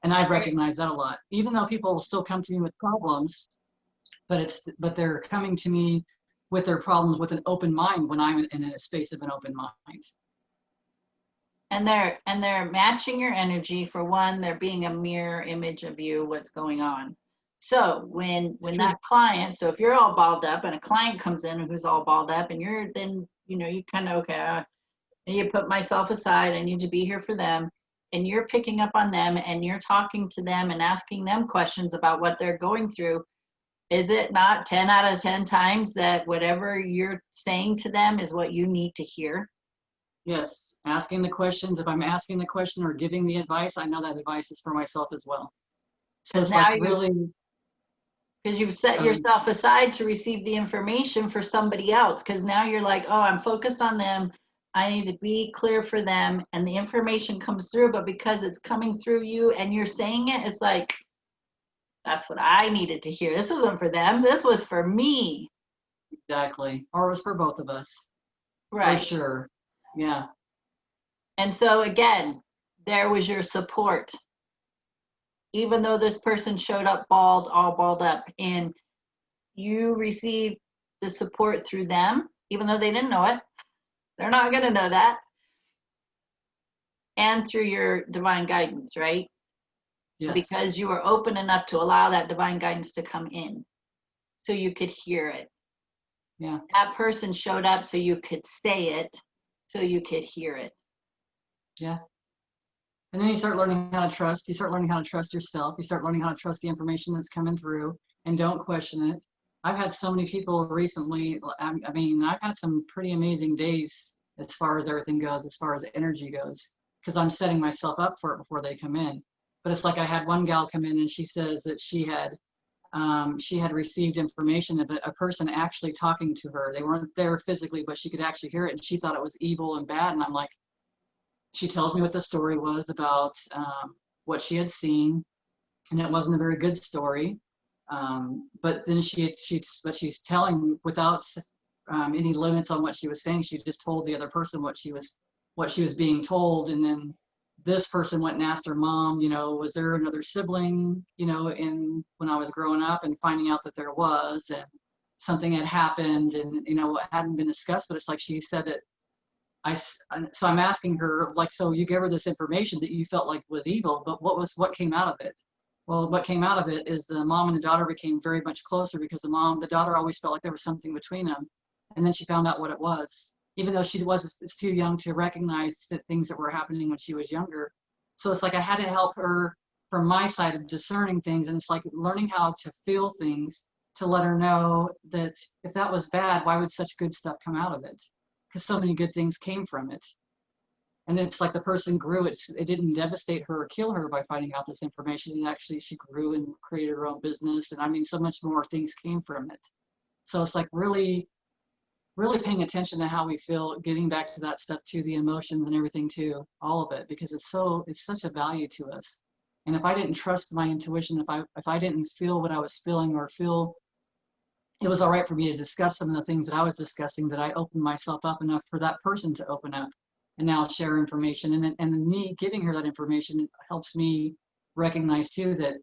And I've recognized that a lot. Even though people will still come to me with problems, but they're coming to me with their problems with an open mind when I'm in a space of an open mind. And they're matching your energy. For one, they're being a mirror image of you, what's going on. So when that client, so if you're all balled up and a client comes in who's all balled up and you're then, you kind of, okay, I need to put myself aside. I need to be here for them. And you're picking up on them and you're talking to them and asking them questions about what they're going through. Is it not 10 out of 10 times that whatever you're saying to them is what you need to hear? Yes. Asking the questions. If I'm asking the question or giving the advice, I know that advice is for myself as well. So it's like really, because you've set yourself aside to receive the information for somebody else. Because now you're like, oh, I'm focused on them. I need to be clear for them, and the information comes through, but because it's coming through you and you're saying it, it's like, that's what I needed to hear. This wasn't for them. This was for me. Exactly. Or it was for both of us, for Right. sure. Yeah. And so again, there was your support. Even though this person showed up bald, all balled up, and you received the support through them, even though they didn't know it. They're not going to know that. And through your divine guidance, right? Yes. Because you were open enough to allow that divine guidance to come in so you could hear it. Yeah. That person showed up so you could say it, so you could hear it. Yeah. And then you start learning how to trust. You start learning how to trust yourself. You start learning how to trust the information that's coming through and don't question it. I've had so many people recently. I mean, I've had some pretty amazing days as far as everything goes, as far as energy goes, because I'm setting myself up for it before they come in. But it's like I had one gal come in and she says that she had received information of a person actually talking to her. They weren't there physically, but she could actually hear it, and she thought it was evil and bad. And I'm like, she tells me what the story was about, what she had seen, and it wasn't a very good story. But then but she's telling without any limits on what she was saying. She just told the other person what she was being told, and then this person went and asked her mom, was there another sibling, in when I was growing up, and finding out that there was, and something had happened, and what hadn't been discussed. But it's like she said that so I'm asking her, like, so you gave her this information that you felt like was evil, but what came out of it? Well, what came out of it is the mom and the daughter became very much closer because the daughter always felt like there was something between them. And then she found out what it was, even though she was too young to recognize the things that were happening when she was younger. So it's like I had to help her from my side of discerning things. And it's like learning how to feel things to let her know that if that was bad, why would such good stuff come out of it? Because so many good things came from it. And it's like the person grew. It didn't devastate her or kill her by finding out this information. And actually, she grew and created her own business. And I mean, so much more things came from it. So it's like really, really paying attention to how we feel, getting back to that stuff too, the emotions and everything too, all of it, because it's such a value to us. And if I didn't trust my intuition, if I didn't feel what I was feeling or feel it was all right for me to discuss some of the things that I was discussing, that I opened myself up enough for that person to open up and now share information. And me giving her that information helps me recognize too that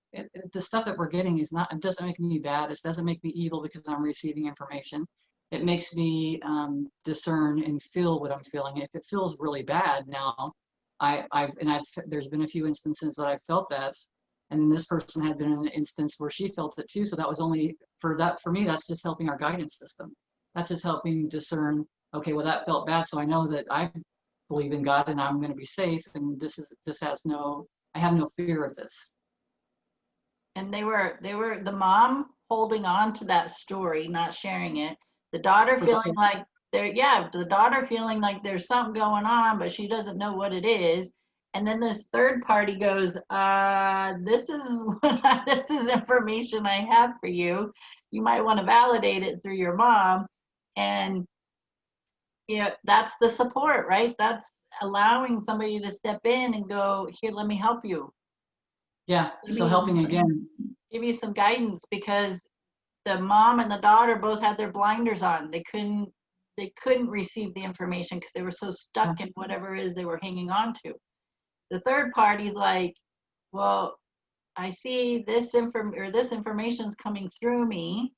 the stuff that we're getting it doesn't make me bad. It doesn't make me evil because I'm receiving information. It makes me discern and feel what I'm feeling. If it feels really bad now, there's been a few instances that I've felt that, and then this person had been in an instance where she felt it too. So that was only for me, that's just helping our guidance system. That's just helping discern, okay, well, that felt bad. So I know that I believe in God and I'm going to be safe. And I have no fear of this. And they were the mom holding on to that story, not sharing it. The daughter For the feeling whole, like the daughter feeling like there's something going on, but she doesn't know what it is. And then this third party goes, this is this is information I have for you. You might want to validate it through your mom. And that's the support, right? That's allowing somebody to step in and go, here, let me help you. yeah. Let So me helping again. give you some guidance, because the mom and the daughter both had their blinders on. They couldn't receive the information because they were so stuck in whatever it is they were hanging on to. The third party's like, well, I see this information's coming through me.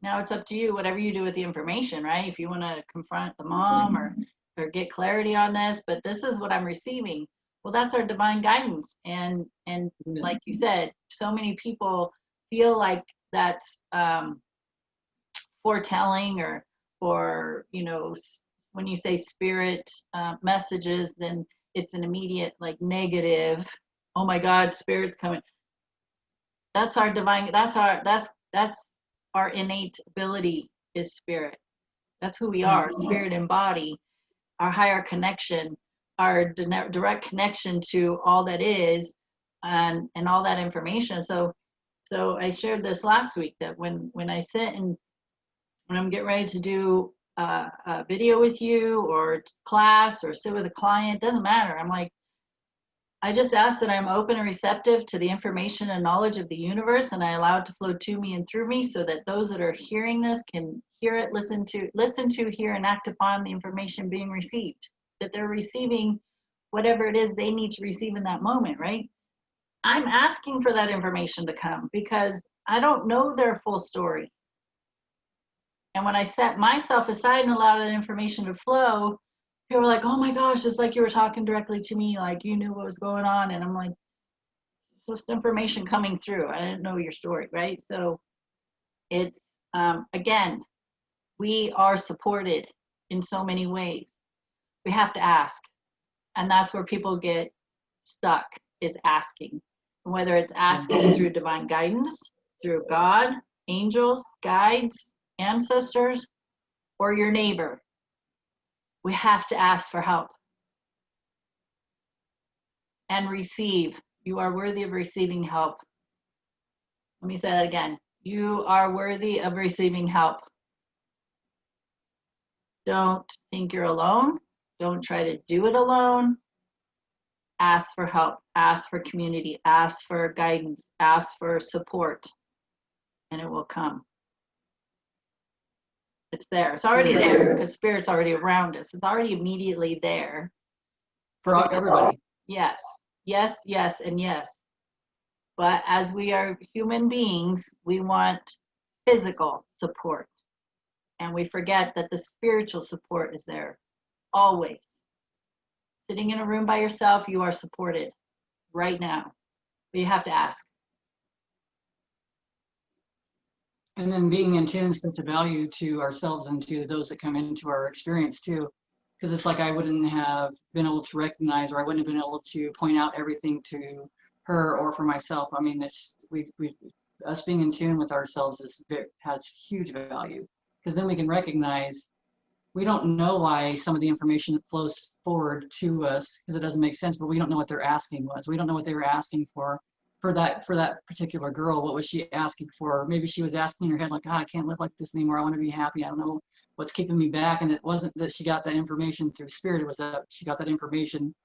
Now it's up to you, whatever you do with the information, right? If you want to confront the mom or get clarity on this, but this is what I'm receiving. Well, that's our divine guidance. And like you said, so many people feel like that's foretelling, or when you say spirit messages, then it's an immediate like negative. Oh my God, spirit's coming. That's our divine. That's our innate ability is spirit. That's who we are, spirit and body. Our higher connection, our direct connection to all that is, and all that information. So I shared this last week that when I sit and when I'm getting ready to do a video with you or class or sit with a client, doesn't matter. I'm like, I just ask that I'm open and receptive to the information and knowledge of the universe, and I allow it to flow to me and through me so that those that are hearing this can hear it, listen to, hear, and act upon the information being received, that they're receiving whatever it is they need to receive in that moment, right? I'm asking for that information to come because I don't know their full story. And when I set myself aside and allow that information to flow, people were like, oh my gosh, it's like you were talking directly to me, like you knew what was going on. And I'm like, just information coming through. I didn't know your story, right? So it's, again, we are supported in so many ways. We have to ask. And that's where people get stuck, is asking. And whether it's asking through divine guidance, through God, angels, guides, ancestors, or your neighbor, we have to ask for help and receive. You are worthy of receiving help. Let me say that again. You are worthy of receiving help. Don't think you're alone. Don't try to do it alone. Ask for help. Ask for community. Ask for guidance. Ask for support. And it will come. It's there. It's already there because Spirit's already around us. It's already immediately there. For everybody. Yes, yes, yes, and yes. But as we are human beings, we want physical support. And we forget that the spiritual support is there always. Sitting in a room by yourself, you are supported right now. But you have to ask. And then being in tune such a value to ourselves and to those that come into our experience too. Because it's like I wouldn't have been able to recognize, or I wouldn't have been able to point out everything to her or for myself. I mean, it's us being in tune with ourselves has huge value, because then we can recognize we don't know why some of the information that flows forward to us, because it doesn't make sense, but we don't know what their asking was. We don't know what they were asking for that particular girl. What was she asking for? Maybe she was asking in her head like, I can't live like this anymore. I want to be happy. I don't know what's keeping me back. And it wasn't that she got that information through Spirit. It was that she got that information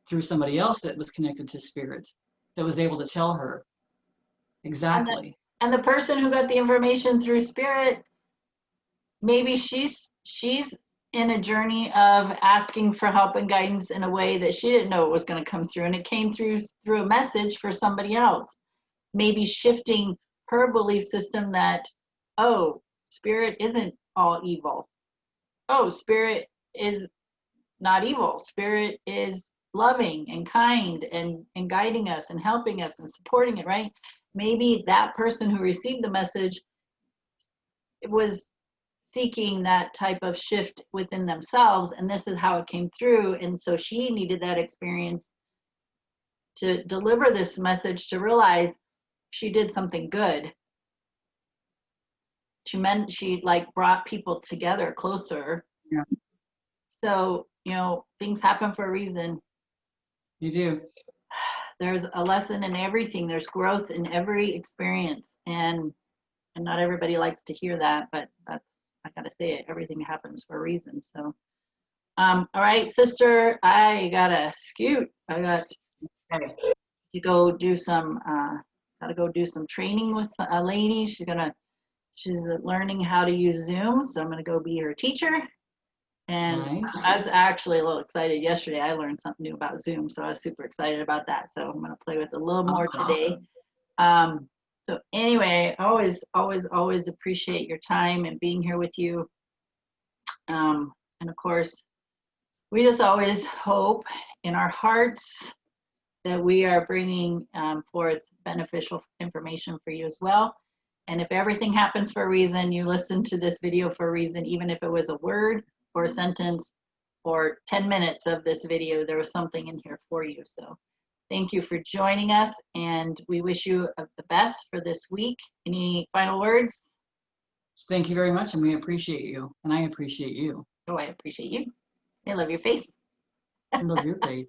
through somebody else that was connected to Spirit, that was able to tell her exactly. And the person who got the information through Spirit, maybe she's in a journey of asking for help and guidance in a way that she didn't know it was going to come through, and it came through a message for somebody else. Maybe shifting her belief system that, oh, Spirit isn't all evil. Oh, Spirit is not evil. Spirit is loving and kind and guiding us and helping us and supporting it, right? Maybe that person who received the message was seeking that type of shift within themselves, and this is how it came through, and so she needed that experience to deliver this message, to realize she did something good. She like brought people together closer. Yeah. So things happen for a reason. You do. There's a lesson in everything. There's growth in every experience, and not everybody likes to hear that, but that's, I gotta say it, everything happens for a reason. So all right, sister, I gotta scoot. I got to go do some training with a lady. She's learning how to use Zoom, so I'm gonna go be her teacher. And nice. I was actually a little excited yesterday. I learned something new about Zoom, so I was super excited about that. So I'm gonna play with it a little more today. So anyway, always appreciate your time and being here with you. And of course, we just always hope in our hearts that we are bringing forth beneficial information for you as well. And if everything happens for a reason, you listen to this video for a reason, even if it was a word or a sentence or 10 minutes of this video, there was something in here for you. So thank you for joining us, and we wish you the best for this week. Any final words? Thank you very much, and we appreciate you, and I appreciate you. Oh, I appreciate you. I love your face. I love your face.